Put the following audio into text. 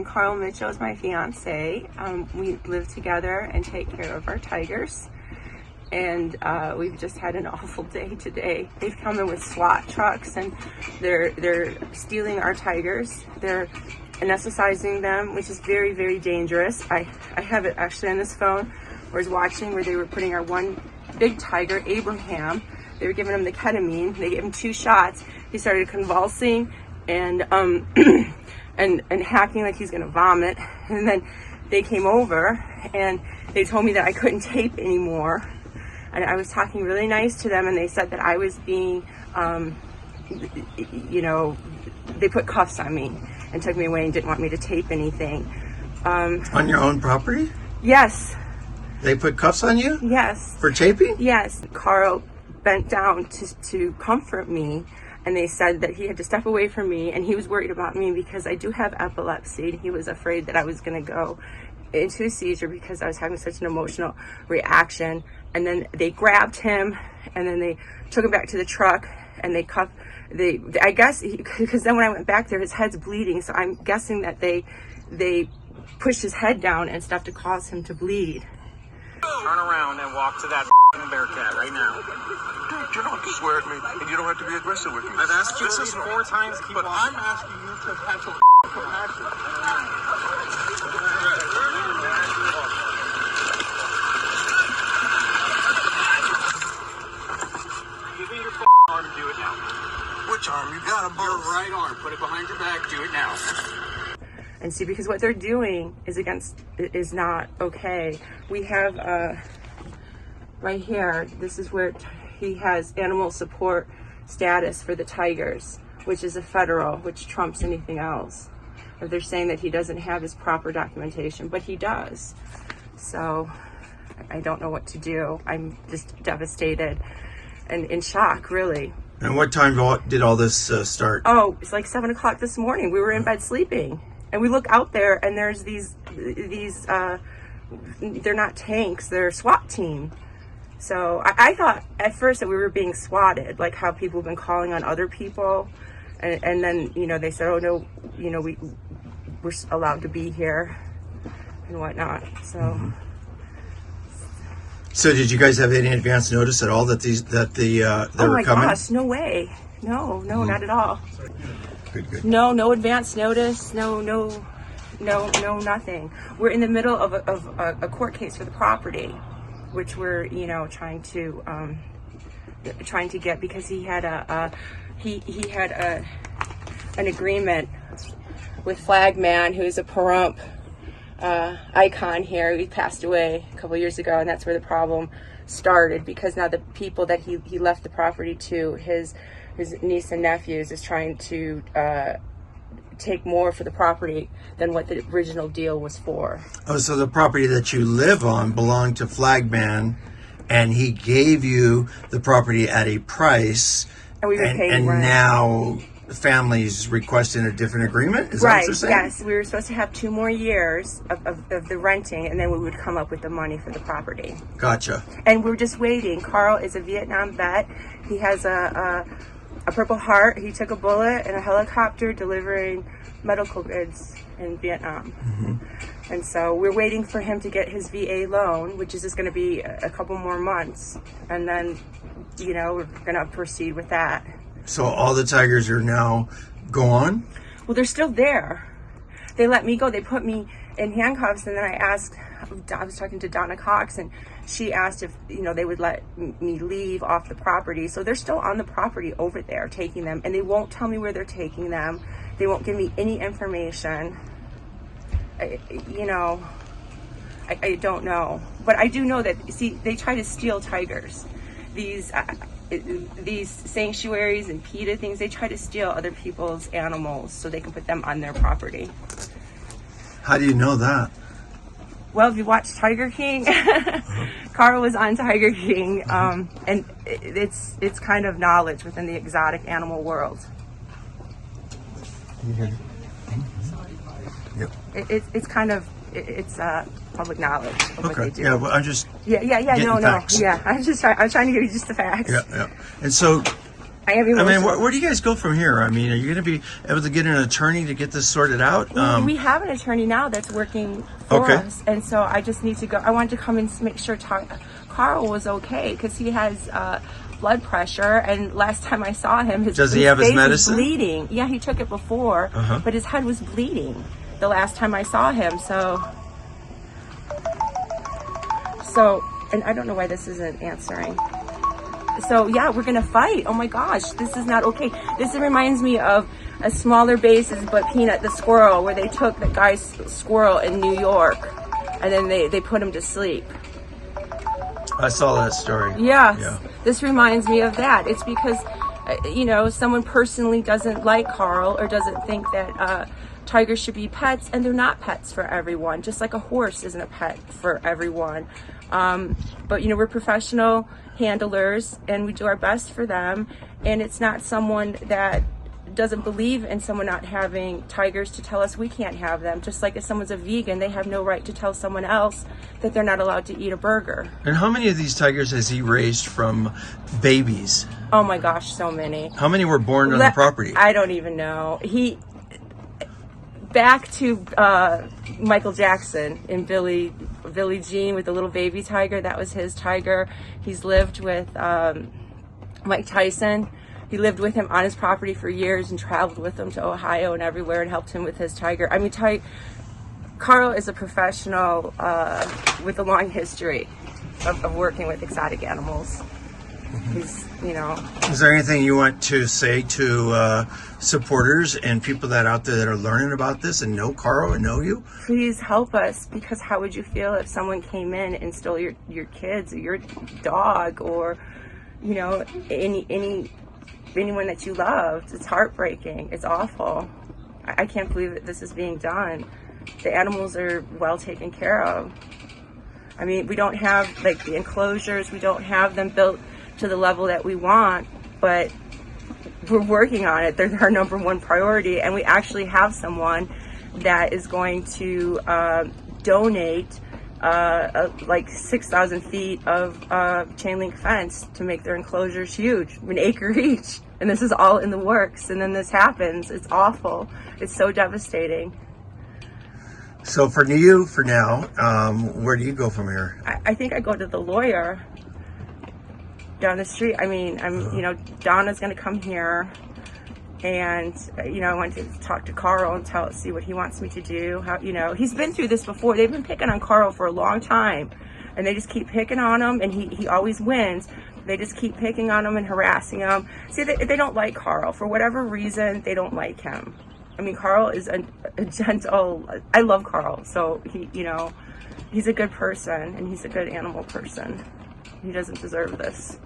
Carl Mitchell is my fiance. We live together and take care of our tigers. And we've just had an awful day today. They've come in with SWAT trucks and they're stealing our tigers. They're anesthetizing them, which is very, very dangerous. I have it actually on this phone where I was watching where they were putting our one big tiger, Abraham. They were giving him the ketamine. They gave him 2 shots. He started convulsing and and hacking like he's gonna vomit. And then they came over and they told me that I couldn't tape anymore. And I was talking really nice to them, and they said that I was being, they put cuffs on me and took me away and didn't want me to tape anything. On your own property? Yes. They put cuffs on you? Yes. For taping? Yes. Carl bent down to comfort me, and they said that he had to step away from me, and he was worried about me because I do have epilepsy, and he was afraid that I was going to go into a seizure because I was having such an emotional reaction. And then they grabbed him, and then they took him back to the truck, and they cuffed. I guess because then when I went back there, his head's bleeding, so I'm guessing that they pushed his head down and stuff to cause him to bleed. Turn around and walk to that Bearcat right now. Dude, you don't have to swear at me, and you don't have to be aggressive with me. I've asked you this 4 times. But I'm asking you to have some compassion. Give me your arm and do it now. Which arm? You got them Your both. right arm. Put it behind your back. Do it now. And see, because what they're doing is not okay. We have right here, this is where he has animal support status for the tigers, which is a federal, which trumps anything else. Or they're saying that he doesn't have his proper documentation, but he does. So I don't know what to do. I'm just devastated and in shock, really. And what time did all this start? Oh, it's like 7 o'clock this morning. We were in bed sleeping, and we look out there, and there's these they're not tanks, they're SWAT team. So I thought at first that we were being swatted, like how people have been calling on other people, and then they said, oh no, we're allowed to be here and whatnot. So. Mm-hmm. So did you guys have any advance notice at all that they were coming? Oh my gosh, no way. No, not at all. Good. No advance notice. No, nothing. We're in the middle of a court case for the property, which we're trying to get because he had an agreement with Flagman, who's a Pahrump icon here. He passed away a couple years ago, and that's where the problem started, because now the people that he left the property to, his niece and nephews, is trying to take more for the property than what the original deal was for. Oh, so the property that you live on belonged to Flagman, and he gave you the property at a price, and we were paying and rent. Now the family's requesting a different agreement? Is that what you're saying? Yes, we were supposed to have 2 more years of the renting, and then we would come up with the money for the property. Gotcha. And we're just waiting. Carl is a Vietnam vet. He has a Purple Heart. He took a bullet in a helicopter delivering medical goods in Vietnam. Mm-hmm. And so we're waiting for him to get his VA loan, which is just going to be a couple more months. And then, we're going to proceed with that. So all the tigers are now gone? Well, they're still there. They let me go. They put me in handcuffs, and then I was talking to Donna Cox, and she asked if, they would let me leave off the property. So they're still on the property over there, taking them, and they won't tell me where they're taking them. They won't give me any information. I don't know. But I do know that, see, they try to steal tigers. These sanctuaries and PETA things, they try to steal other people's animals so they can put them on their property. How do you know that? Well, if you watch Tiger King, Carl was on Tiger King, and it's kind of knowledge within the exotic animal world. Yep. It's public knowledge of what they do. Yeah, well, I'm just Yeah. getting No. facts. Yeah, I'm trying to give you just the facts. Yeah. And so I am I mean, emotional. where do you guys go from here? I mean, are you going to be able to get an attorney to get this sorted out? We have an attorney now that's working for Okay. us, and so I just need to go. I wanted to come and make sure Carl was okay because he has blood pressure, and last time I saw him, Does he have his face medicine? was bleeding. Yeah, he took it before, but his head was bleeding the last time I saw him. So, and I don't know why this isn't answering. So yeah, we're gonna fight. Oh my gosh, this is not okay. This reminds me of a smaller basis, but Peanut the squirrel, where they took the guy's squirrel in New York, and then they put him to sleep. I saw that story. Yes, Yeah. this reminds me of that. It's because, someone personally doesn't like Carl or doesn't think that tigers should be pets, and they're not pets for everyone, just like a horse isn't a pet for everyone. But, we're professional handlers, and we do our best for them, and it's not someone that doesn't believe in someone not having tigers to tell us we can't have them. Just like if someone's a vegan, they have no right to tell someone else that they're not allowed to eat a burger. And how many of these tigers has he raised from babies? Oh my gosh, so many. How many were born on the property? I don't even know. Back to Michael Jackson and Billie Jean with the little baby tiger. That was his tiger. He's lived with Mike Tyson. He lived with him on his property for years and traveled with him to Ohio and everywhere and helped him with his tiger. I mean, Carl is a professional with a long history of working with exotic animals. He's, Is there anything you want to say to supporters and people that out there that are learning about this and know Carl and know you? Please help us, because how would you feel if someone came in and stole your kids or your dog or, anyone that you loved? It's heartbreaking. It's awful. I can't believe that this is being done. The animals are well taken care of. I mean, we don't have the enclosures. We don't have them built to the level that we want, but we're working on it. They're our number one priority, and we actually have someone that is going to donate 6,000 feet of chain link fence to make their enclosures huge, an acre each. And this is all in the works, and then this happens. It's awful. It's so devastating. So for now, where do you go from here? I think I go to the lawyer down the street. I mean, Donna's going to come here, and I want to talk to Carl and see what he wants me to do. How, he's been through this before. They've been picking on Carl for a long time, and they just keep picking on him, and he always wins. They just keep picking on him and harassing him. See, they don't like Carl for whatever reason. They don't like him. I mean, Carl is a gentle. I love Carl, so he's a good person, and he's a good animal person. He doesn't deserve this.